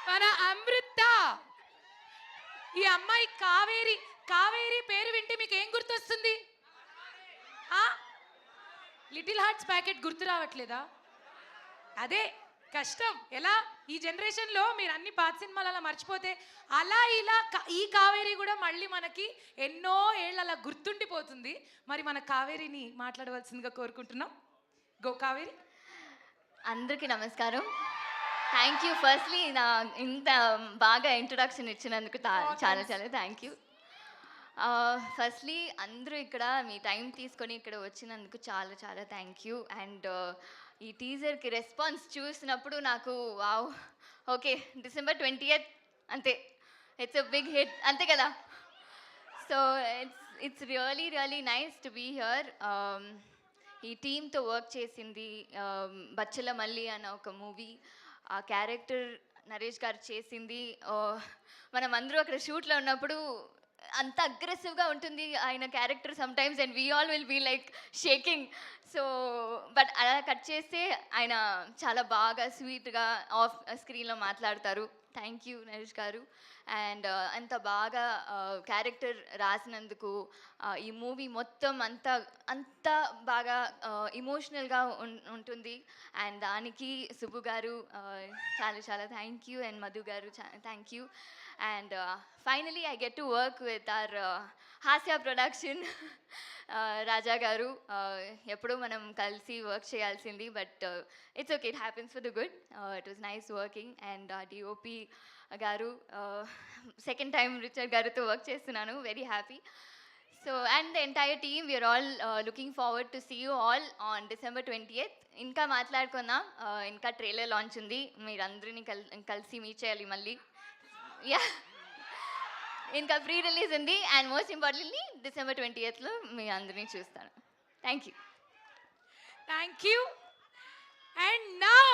మన అమృత. ఈ అమ్మాయి కావేరి. కావేరి పేరు వింటే మీకు ఏం గుర్తొస్తుంది? లిటిల్ హార్ట్స్ ప్యాకెట్ గుర్తు రావట్లేదా? అదే కష్టం. ఎలా ఈ జనరేషన్లో మీరు అన్ని పాత సినిమాలు అలా మర్చిపోతే అలా ఇలా ఈ కావేరి కూడా మళ్ళీ మనకి ఎన్నో ఏళ్ళు అలా గుర్తుండిపోతుంది. మరి మన కావేరిని మాట్లాడవలసిందిగా కోరుకుంటున్నాం. గో కావేరి. అందరికీ నమస్కారం. థ్యాంక్ యూ ఫస్ట్లీ నా ఇంత బాగా ఇంట్రొడక్షన్ ఇచ్చినందుకు చాలా చాలా థ్యాంక్ యూ. ఫస్ట్లీ అందరూ ఇక్కడ మీ టైం తీసుకొని ఇక్కడ వచ్చినందుకు చాలా చాలా థ్యాంక్ యూ. అండ్ ఈ టీజర్కి రెస్పాన్స్ చూసినప్పుడు నాకు వావ్, ఓకే December 20th అంతే, ఇట్స్ అ బిగ్ హిట్ అంతే కదా. So it's really really nice to be here. ఈ టీంతో వర్క్ చేసింది బచ్చల మల్లి అన్న ఒక మూవీ. ఆ క్యారెక్టర్ నరేష్ గారు చేసింది. మనం అందరూ అక్కడ షూట్లో ఉన్నప్పుడు అంత అగ్రెసివ్గా ఉంటుంది ఆయన character sometimes, and we all will be like shaking. So but అలా కట్ చేస్తే ఆయన చాలా బాగా స్వీట్గా ఆఫ్ స్క్రీన్లో మాట్లాడతారు. థ్యాంక్ యూ నరేష్ గారు. అండ్ అంత బాగా క్యారెక్టర్ రాసినందుకు ఈ మూవీ మొత్తం అంత బాగా ఇమోషనల్గా ఉంటుంది. అండ్ దానికి సుబ్బు గారు చాలా చాలా thank you. And Madhu garu thank you. And finally I get to work with our Haasya production Raja garu. ఎప్పుడూ మనం కలిసి వర్క్ చేయాల్సింది, but it's okay, it happens for the good. It was nice working. And DOP garu, second time Richard గారితో work చేస్తున్నాను, very happy. So and the entire team we're all looking forward to see you all on December 20th. ఇంకా మాట్లాడుకుందాం, ఇంకా trailer launch ఉంది, మీరందరినీ కలిసి meet చేయాలి మళ్ళీ. Yeah, ఇంకా ప్రీ రిలీజ్ ఉంది. And most importantly December 20th మీ అందరినీ చూస్తాను. Thank you. Thank you. And now